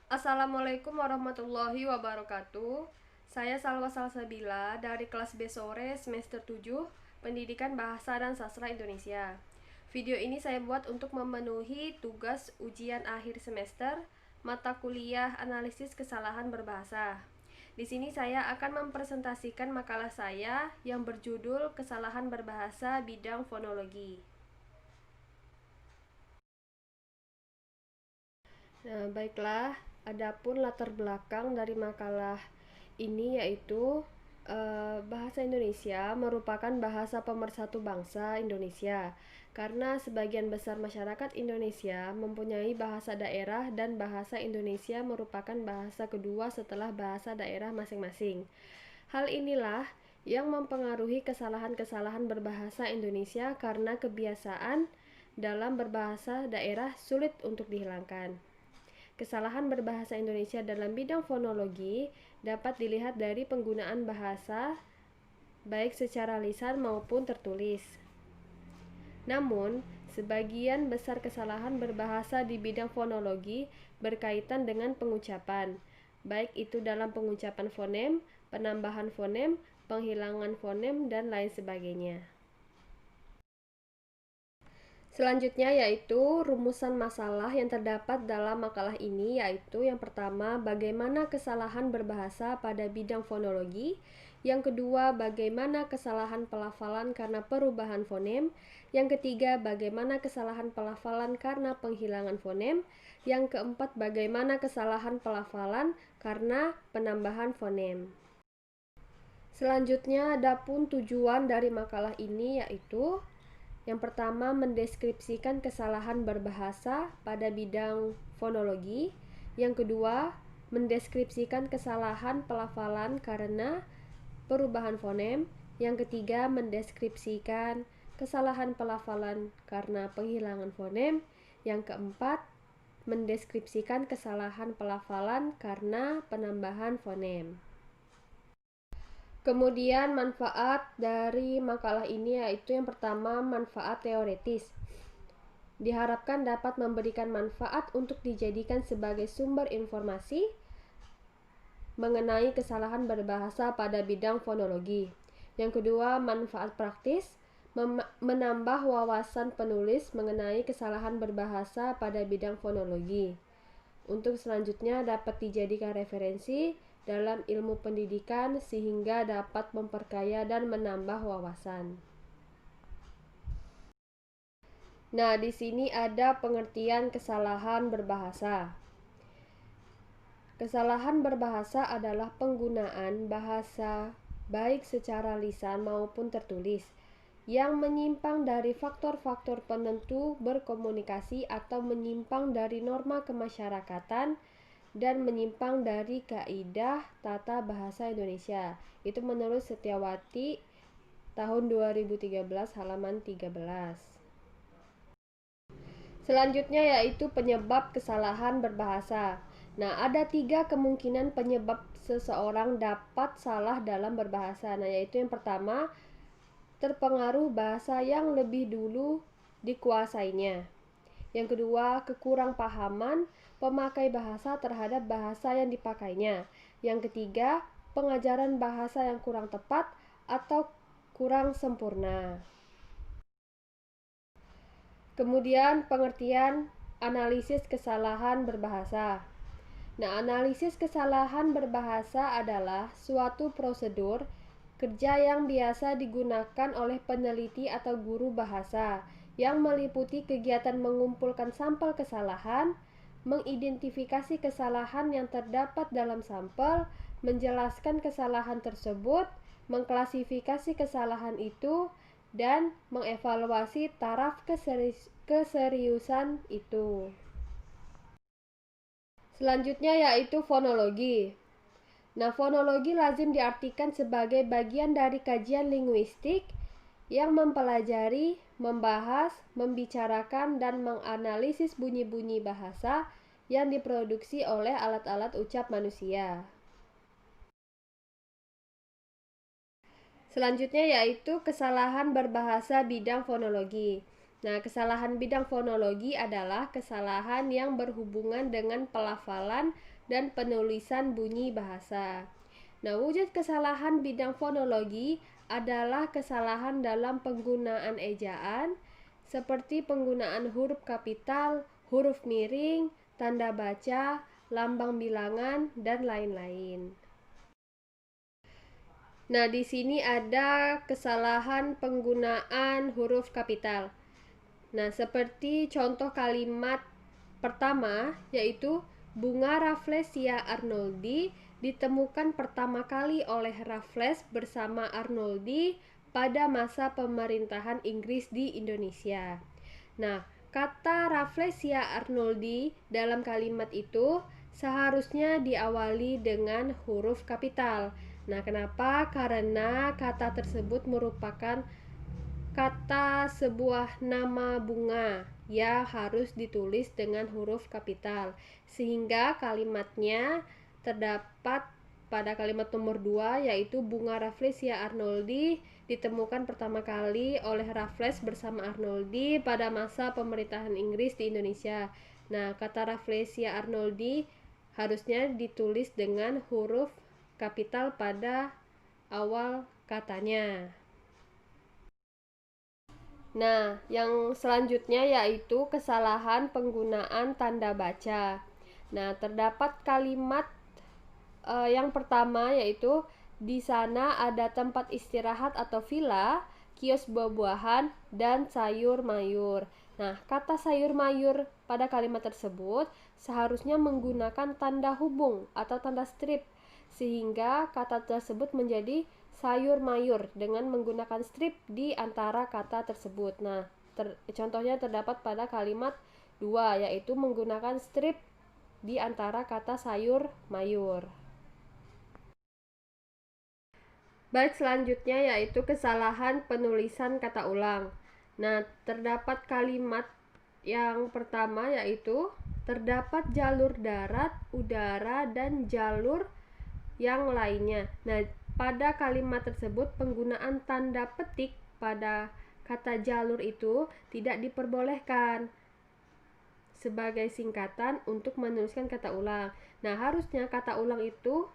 Assalamualaikum warahmatullahi wabarakatuh. Saya Salwa Salsabila dari kelas B sore semester 7 Pendidikan Bahasa dan Sastra Indonesia. Video ini saya buat untuk memenuhi tugas ujian akhir semester mata kuliah analisis kesalahan berbahasa. Di sini saya akan mempresentasikan makalah saya yang berjudul Kesalahan Berbahasa Bidang Fonologi. Nah, baiklah, adapun latar belakang dari makalah ini yaitu bahasa Indonesia merupakan bahasa pemersatu bangsa Indonesia karena sebagian besar masyarakat Indonesia mempunyai bahasa daerah dan bahasa Indonesia merupakan bahasa kedua setelah bahasa daerah masing-masing. Hal inilah yang mempengaruhi kesalahan-kesalahan berbahasa Indonesia karena kebiasaan dalam berbahasa daerah sulit untuk dihilangkan. Kesalahan berbahasa Indonesia dalam bidang fonologi dapat dilihat dari penggunaan bahasa baik secara lisan maupun tertulis. Namun, sebagian besar kesalahan berbahasa di bidang fonologi berkaitan dengan pengucapan, baik itu dalam pengucapan fonem, penambahan fonem, penghilangan fonem, dan lain sebagainya. Selanjutnya yaitu rumusan masalah yang terdapat dalam makalah ini, yaitu yang pertama, bagaimana kesalahan berbahasa pada bidang fonologi. Yang kedua, bagaimana kesalahan pelafalan karena perubahan fonem. Yang ketiga, bagaimana kesalahan pelafalan karena penghilangan fonem. Yang keempat, bagaimana kesalahan pelafalan karena penambahan fonem. Selanjutnya, adapun tujuan dari makalah ini yaitu yang pertama, mendeskripsikan kesalahan berbahasa pada bidang fonologi. Yang kedua, mendeskripsikan kesalahan pelafalan karena perubahan fonem. Yang ketiga, mendeskripsikan kesalahan pelafalan karena penghilangan fonem. Yang keempat, mendeskripsikan kesalahan pelafalan karena penambahan fonem. Kemudian manfaat dari makalah ini yaitu yang pertama, manfaat teoretis. Diharapkan dapat memberikan manfaat untuk dijadikan sebagai sumber informasi mengenai kesalahan berbahasa pada bidang fonologi. Yang kedua, manfaat praktis, menambah wawasan penulis mengenai kesalahan berbahasa pada bidang fonologi. Untuk selanjutnya dapat dijadikan referensi dalam ilmu pendidikan sehingga dapat memperkaya dan menambah wawasan. Nah, di sini ada pengertian kesalahan berbahasa. Kesalahan berbahasa adalah penggunaan bahasa baik secara lisan maupun tertulis yang menyimpang dari faktor-faktor penentu berkomunikasi atau menyimpang dari norma kemasyarakatan dan menyimpang dari kaidah tata bahasa Indonesia. Itu menurut Setiawati tahun 2013 halaman 13. Selanjutnya yaitu penyebab kesalahan berbahasa. Nah, ada 3 kemungkinan penyebab seseorang dapat salah dalam berbahasa. Nah, yaitu yang pertama, terpengaruh bahasa yang lebih dulu dikuasainya. Yang kedua, kekurangpahaman pemakai bahasa terhadap bahasa yang dipakainya. Yang ketiga, pengajaran bahasa yang kurang tepat atau kurang sempurna. Kemudian pengertian analisis kesalahan berbahasa. Nah, analisis kesalahan berbahasa adalah suatu prosedur kerja yang biasa digunakan oleh peneliti atau guru bahasa yang meliputi kegiatan mengumpulkan sampel kesalahan, mengidentifikasi kesalahan yang terdapat dalam sampel, menjelaskan kesalahan tersebut, mengklasifikasi kesalahan itu, dan mengevaluasi taraf keseriusan itu. Selanjutnya yaitu fonologi. Nah, fonologi lazim diartikan sebagai bagian dari kajian linguistik yang mempelajari, membahas, membicarakan, dan menganalisis bunyi-bunyi bahasa yang diproduksi oleh alat-alat ucap manusia. Selanjutnya yaitu kesalahan berbahasa bidang fonologi. Nah, kesalahan bidang fonologi adalah kesalahan yang berhubungan dengan pelafalan dan penulisan bunyi bahasa. Nah, wujud kesalahan bidang fonologi adalah kesalahan dalam penggunaan ejaan, seperti penggunaan huruf kapital, huruf miring, tanda baca, lambang bilangan, dan lain-lain. Nah, di sini ada kesalahan penggunaan huruf kapital. Nah, seperti contoh kalimat pertama, yaitu bunga Rafflesia arnoldi ditemukan pertama kali oleh Raffles bersama Arnoldi pada masa pemerintahan Inggris di Indonesia. Nah, kata Rafflesia arnoldi dalam kalimat itu seharusnya diawali dengan huruf kapital. Nah, kenapa? Karena kata tersebut merupakan kata sebuah nama bunga yang harus ditulis dengan huruf kapital, sehingga kalimatnya terdapat pada kalimat nomor 2, yaitu bunga Rafflesia arnoldi ditemukan pertama kali oleh Raffles bersama Arnoldi pada masa pemerintahan Inggris di Indonesia. Nah, kata Rafflesia arnoldi harusnya ditulis dengan huruf kapital pada awal katanya. Nah, yang selanjutnya yaitu kesalahan penggunaan tanda baca. Nah, terdapat kalimat yang pertama yaitu di sana ada tempat istirahat atau villa, kios buah-buahan, dan sayur mayur. Nah, kata sayur mayur pada kalimat tersebut seharusnya menggunakan tanda hubung atau tanda strip, sehingga kata tersebut menjadi sayur mayur dengan menggunakan strip di antara kata tersebut. Nah, contohnya terdapat pada kalimat 2, yaitu menggunakan strip di antara kata sayur mayur. Baik, selanjutnya yaitu kesalahan penulisan kata ulang. Nah, terdapat kalimat yang pertama yaitu terdapat jalur darat, udara, dan jalur yang lainnya. Nah, pada kalimat tersebut penggunaan tanda petik pada kata jalur itu tidak diperbolehkan sebagai singkatan untuk menuliskan kata ulang. Nah, harusnya kata ulang itu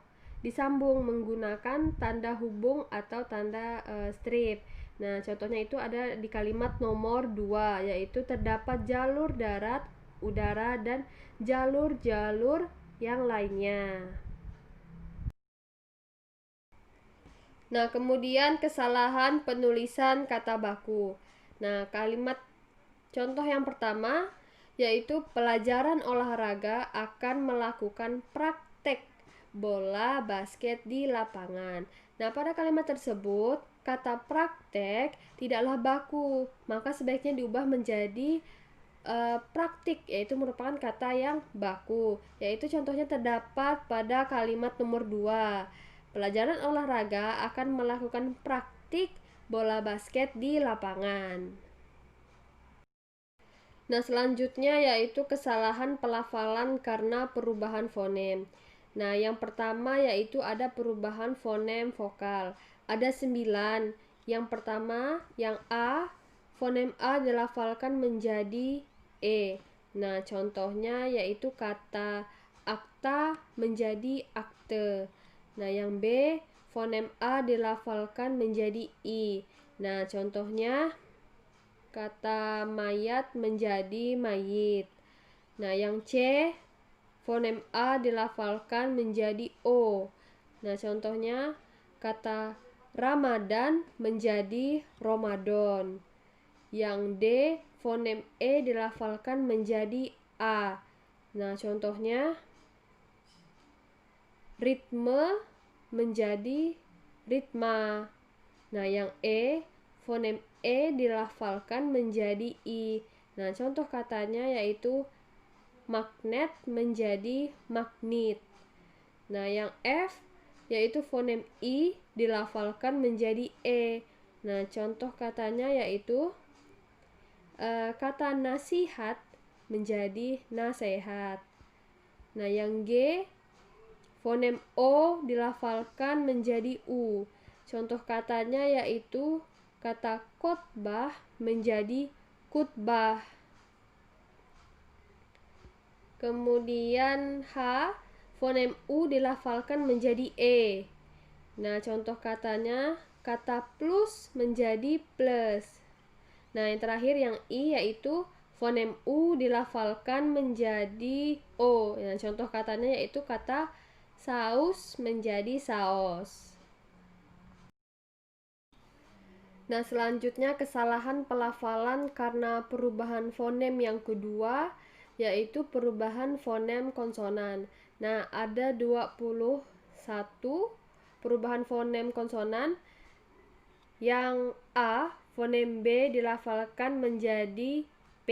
disambung menggunakan tanda hubung atau tanda strip. Nah, contohnya itu ada di kalimat nomor 2, yaitu terdapat jalur darat, udara, dan jalur-jalur yang lainnya. Nah, kemudian kesalahan penulisan kata baku. Nah, kalimat contoh yang pertama yaitu pelajaran olahraga akan melakukan praktek bola basket di lapangan. Nah, pada kalimat tersebut kata praktek tidaklah baku, maka sebaiknya diubah menjadi praktik, yaitu merupakan kata yang baku, yaitu contohnya terdapat pada kalimat nomor 2. Pelajaran olahraga akan melakukan praktik bola basket di lapangan. Nah, selanjutnya yaitu kesalahan pelafalan karena perubahan fonem. Nah, yang pertama yaitu ada perubahan fonem vokal. Ada 9. Yang pertama, yang A, fonem A dilafalkan menjadi E. Nah, contohnya yaitu kata akta menjadi akte. Nah, yang B, fonem A dilafalkan menjadi I. Nah, contohnya kata mayat menjadi mayit. Nah, yang C, fonem A dilafalkan menjadi O. Nah, contohnya kata Ramadan menjadi Ramadan. Yang D, fonem E dilafalkan menjadi A. Nah, contohnya ritme menjadi ritma. Nah, yang E, fonem E dilafalkan menjadi I. Nah, contoh katanya yaitu magnet menjadi magnit. Nah, yang F yaitu fonem I dilafalkan menjadi E. Nah, contoh katanya yaitu kata nasihat menjadi nasehat. Nah, yang G, fonem O dilafalkan menjadi U. Contoh katanya yaitu kata khotbah menjadi khutbah. Kemudian H, fonem U dilafalkan menjadi E. Nah, contoh katanya, kata plus menjadi plus. Nah, yang terakhir yang I yaitu fonem U dilafalkan menjadi O. Nah, contoh katanya yaitu kata saus menjadi saos. Nah, selanjutnya kesalahan pelafalan karena perubahan fonem yang kedua, yaitu perubahan fonem konsonan. Nah, ada 21 perubahan fonem konsonan. Yang A, fonem B dilafalkan menjadi P.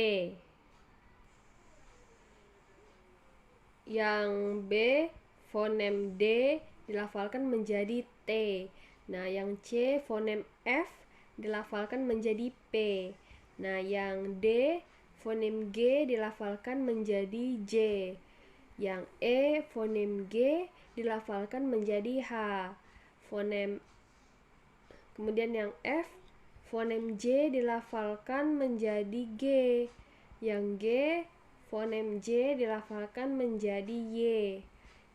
Yang B, fonem D dilafalkan menjadi T. Nah, yang C, fonem F dilafalkan menjadi P. Nah, yang D, fonem G dilafalkan menjadi J. Yang E, fonem G dilafalkan menjadi H. Kemudian yang F, fonem J dilafalkan menjadi G. Yang G, fonem J dilafalkan menjadi Y.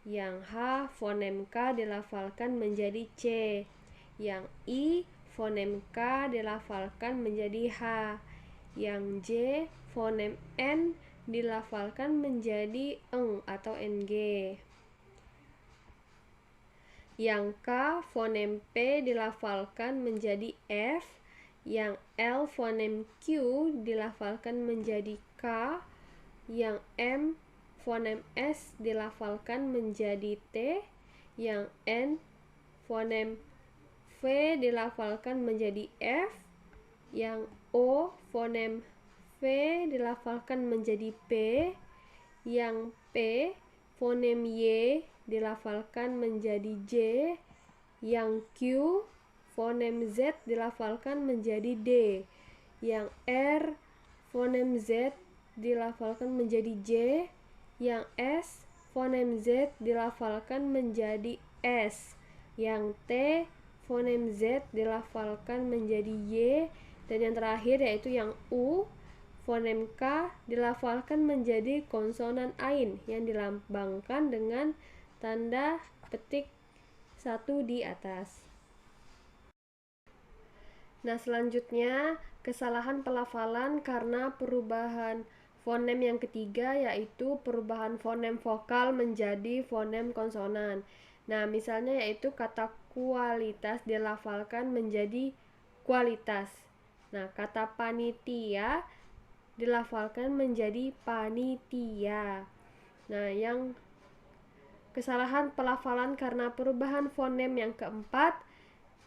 Yang H, fonem K dilafalkan menjadi C. Yang I, fonem K dilafalkan menjadi H. Yang J, fonem N dilafalkan menjadi eng atau NG. Yang K, fonem P dilafalkan menjadi F. Yang L, fonem Q dilafalkan menjadi K. Yang M, fonem S dilafalkan menjadi T. Yang N, fonem V dilafalkan menjadi F. Yang O, fonem V dilafalkan menjadi P. Yang P, fonem Y dilafalkan menjadi J. Yang Q, fonem Z dilafalkan menjadi D. Yang R, fonem Z dilafalkan menjadi J. Yang S, fonem Z dilafalkan menjadi S. Yang T, fonem Z dilafalkan menjadi Y. Dan yang terakhir yaitu yang U, fonem K dilafalkan menjadi konsonan ain yang dilambangkan dengan tanda petik 1 di atas. Nah, selanjutnya kesalahan pelafalan karena perubahan fonem yang ketiga, yaitu perubahan fonem vokal menjadi fonem konsonan. Nah, misalnya yaitu kata kualitas dilafalkan menjadi kualitas. Nah, kata panitia dilafalkan menjadi panitia. Nah, yang kesalahan pelafalan karena perubahan fonem yang keempat,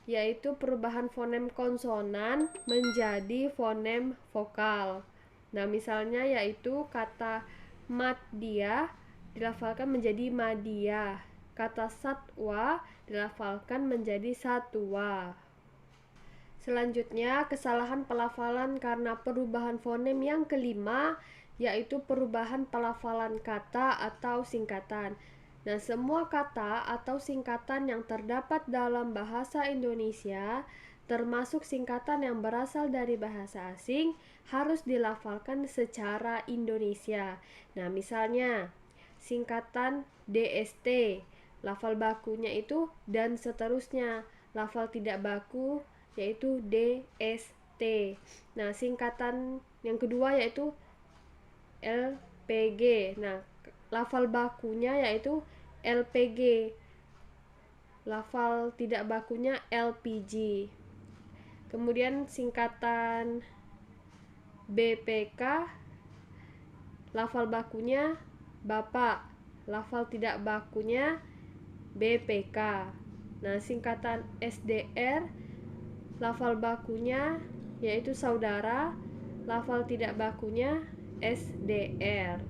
yaitu perubahan fonem konsonan menjadi fonem vokal. Nah, misalnya yaitu kata madya dilafalkan menjadi madya. Kata satwa dilafalkan menjadi satwa. Selanjutnya, kesalahan pelafalan karena perubahan fonem yang kelima, yaitu perubahan pelafalan kata atau singkatan. Nah, semua kata atau singkatan yang terdapat dalam bahasa Indonesia, termasuk singkatan yang berasal dari bahasa asing, harus dilafalkan secara Indonesia. Nah, misalnya singkatan DST, lafal bakunya itu dan seterusnya. Lafal tidak baku yaitu DST. Nah, singkatan yang kedua yaitu LPG. Nah, lafal bakunya yaitu LPG. Lafal tidak bakunya LPG. Kemudian singkatan BPK, lafal bakunya Bapak. Lafal tidak bakunya BPK. Nah, singkatan SDR, lafal bakunya yaitu saudara, lafal tidak bakunya SDR.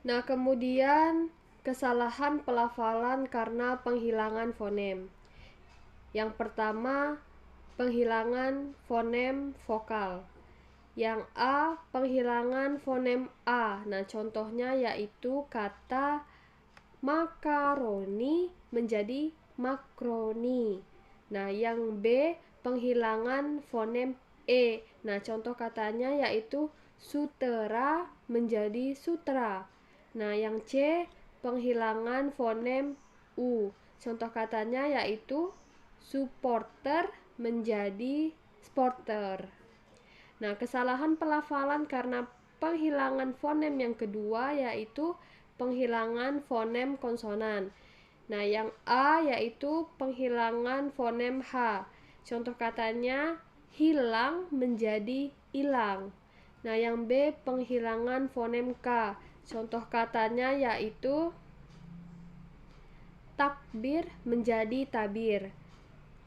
Nah, kemudian kesalahan pelafalan karena penghilangan fonem. Yang pertama, penghilangan fonem vokal. Yang A, penghilangan fonem A. Nah, contohnya yaitu kata makaroni menjadi makroni. Nah, yang B, penghilangan fonem E. Nah, contoh katanya yaitu sutera menjadi sutra. Nah, yang C, penghilangan fonem U. Contoh katanya yaitu supporter menjadi sporter. Nah, kesalahan pelafalan karena penghilangan fonem yang kedua yaitu penghilangan fonem konsonan. Nah, yang A yaitu penghilangan fonem H. Contoh katanya hilang menjadi ilang. Nah, yang B penghilangan fonem K. Contoh katanya yaitu takbir menjadi tabir.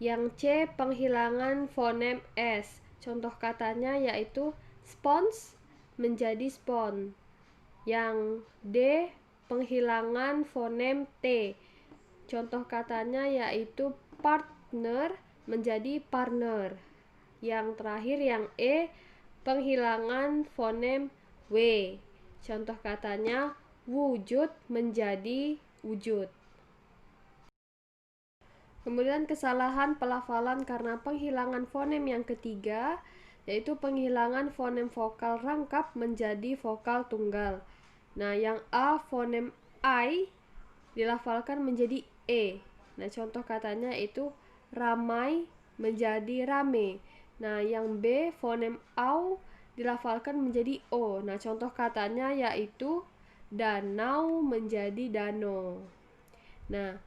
Yang C penghilangan fonem S. Contoh katanya yaitu spons menjadi spon. Yang D penghilangan fonem T. Contoh katanya yaitu partner menjadi partner. Yang terakhir yang E penghilangan fonem W. Contoh katanya wujud menjadi wujud. Kemudian kesalahan pelafalan karena penghilangan fonem yang ketiga yaitu penghilangan fonem vokal rangkap menjadi vokal tunggal. Nah, yang A fonem I dilafalkan menjadi E. Nah, contoh katanya itu ramai menjadi rame. Nah, yang B fonem AU dilafalkan menjadi O. Nah, contoh katanya yaitu danau menjadi dano. Nah,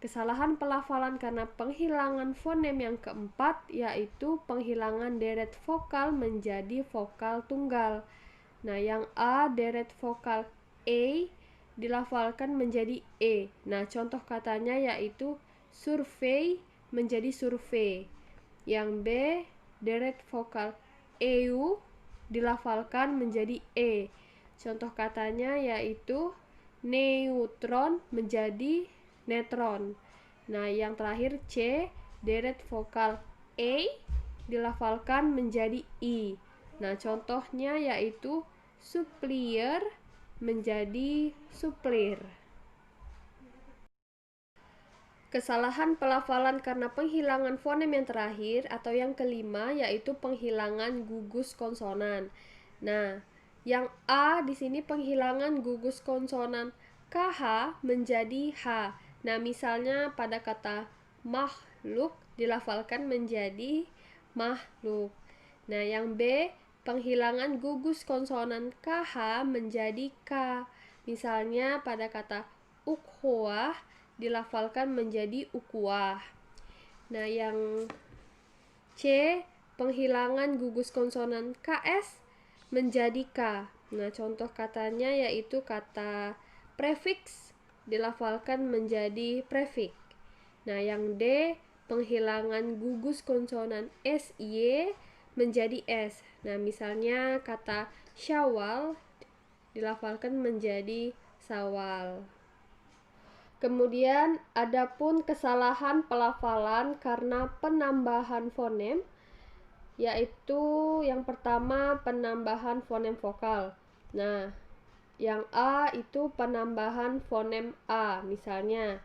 kesalahan pelafalan karena penghilangan fonem yang keempat yaitu penghilangan deret vokal menjadi vokal tunggal. Nah, yang A deret vokal E dilafalkan menjadi E. Nah, contoh katanya yaitu survei menjadi survei. Yang B deret vokal EU dilafalkan menjadi E. Contoh katanya yaitu neutron menjadi netron. Nah, yang terakhir C deret vokal E dilafalkan menjadi I. Nah, contohnya yaitu supplier menjadi suplir. Kesalahan pelafalan karena penghilangan fonem yang terakhir atau yang kelima yaitu penghilangan gugus konsonan. Nah, yang A di sini penghilangan gugus konsonan KH menjadi H. Nah, misalnya pada kata makhluk dilafalkan menjadi makhluk. Nah, yang B penghilangan gugus konsonan KH menjadi K. Misalnya pada kata ukhwah dilafalkan menjadi ukhuwah. Nah, yang C penghilangan gugus konsonan KS menjadi K. Nah, contoh katanya yaitu kata prefix dilafalkan menjadi prefik. Nah, yang D penghilangan gugus konsonan SY menjadi S. Nah, misalnya kata syawal dilafalkan menjadi sawal. Kemudian adapun kesalahan pelafalan karena penambahan fonem yaitu yang pertama penambahan fonem vokal. Nah, yang A itu penambahan fonem A. Misalnya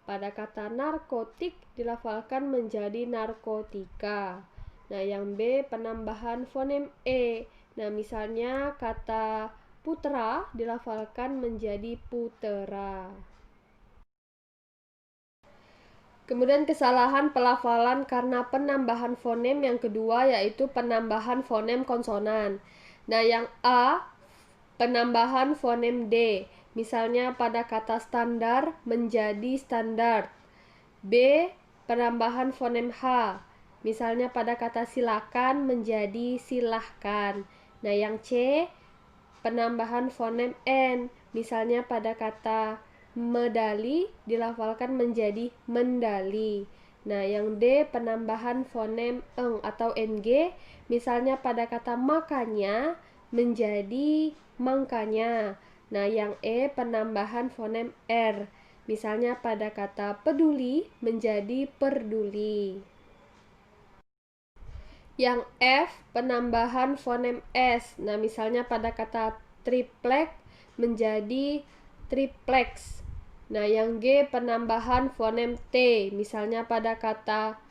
pada kata narkotik dilafalkan menjadi narkotika. Nah, yang B penambahan fonem E. Nah, misalnya kata putra dilafalkan menjadi putera. Kemudian kesalahan pelafalan karena penambahan fonem yang kedua yaitu penambahan fonem konsonan. Nah, yang A penambahan fonem D. Misalnya pada kata standar menjadi standar. B penambahan fonem H. Misalnya pada kata silakan menjadi silahkan. Nah, yang C penambahan fonem N. Misalnya pada kata medali dilafalkan menjadi mendali. Nah, yang D penambahan fonem eng atau ng. Misalnya pada kata makanya menjadi mangkanya. Nah, yang E penambahan fonem R. Misalnya pada kata peduli menjadi perduli. Yang F penambahan fonem S. Nah, misalnya pada kata triplek menjadi triplex. Nah, yang G penambahan fonem T. Misalnya pada kata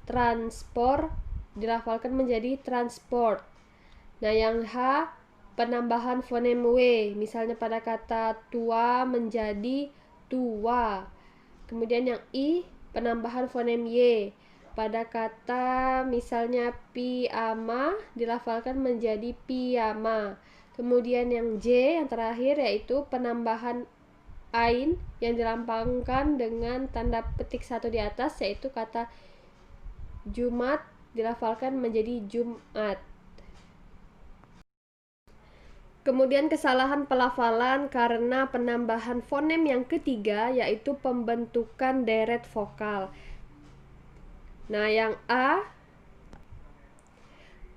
transport dilafalkan menjadi transport. Nah, yang H penambahan fonem W, misalnya pada kata tua menjadi tua. Kemudian yang I penambahan fonem Y, pada kata misalnya piyama dilafalkan menjadi piyama. Kemudian yang J yang terakhir yaitu penambahan ain yang dilambangkan dengan tanda petik 1 di atas, yaitu kata Jumat dilafalkan menjadi Jumat. Kemudian kesalahan pelafalan karena penambahan fonem yang ketiga, yaitu pembentukan deret vokal. Nah, yang A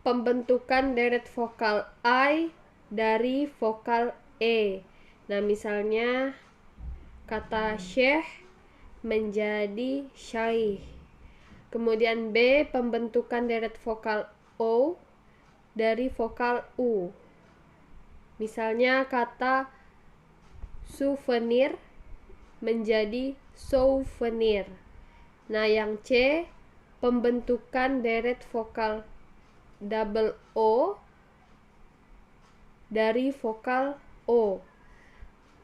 pembentukan deret vokal I dari vokal E. Nah, misalnya kata syekh menjadi syaikh. Kemudian B pembentukan deret vokal O dari vokal U. Misalnya kata souvenir menjadi souvenir. Nah, yang C pembentukan deret vokal double O dari vokal O.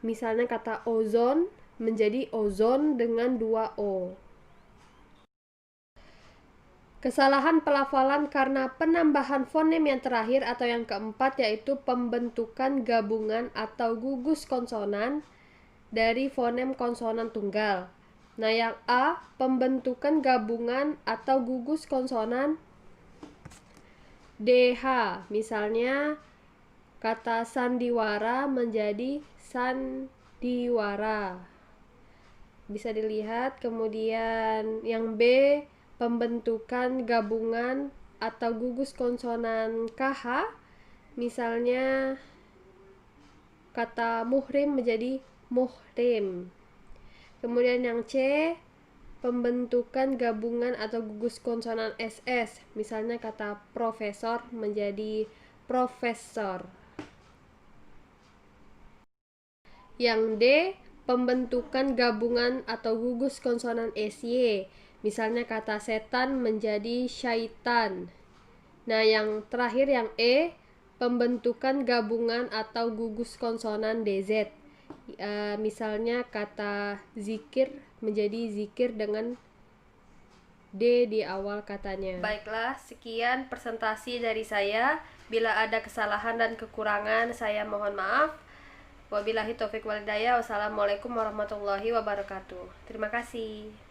Misalnya kata ozon menjadi ozon dengan 2 O. Kesalahan pelafalan karena penambahan fonem yang terakhir atau yang keempat, yaitu pembentukan gabungan atau gugus konsonan dari fonem konsonan tunggal. Nah, yang A pembentukan gabungan atau gugus konsonan DH, misalnya kata sandiwara menjadi sandiwara. Bisa dilihat. Kemudian yang B pembentukan gabungan atau gugus konsonan KH, misalnya kata muhrim menjadi muhrim. Kemudian yang C pembentukan gabungan atau gugus konsonan SS, misalnya kata profesor menjadi profesor. Yang D pembentukan gabungan atau gugus konsonan SY, misalnya kata setan menjadi syaitan. Nah, yang terakhir yang E pembentukan gabungan atau gugus konsonan DZ, misalnya kata zikir menjadi zikir dengan D di awal katanya. Baiklah, sekian presentasi dari saya. Bila ada kesalahan dan kekurangan, saya mohon maaf. Wabillahi taufik wal hidayah. Wassalamualaikum warahmatullahi wabarakatuh. Terima kasih.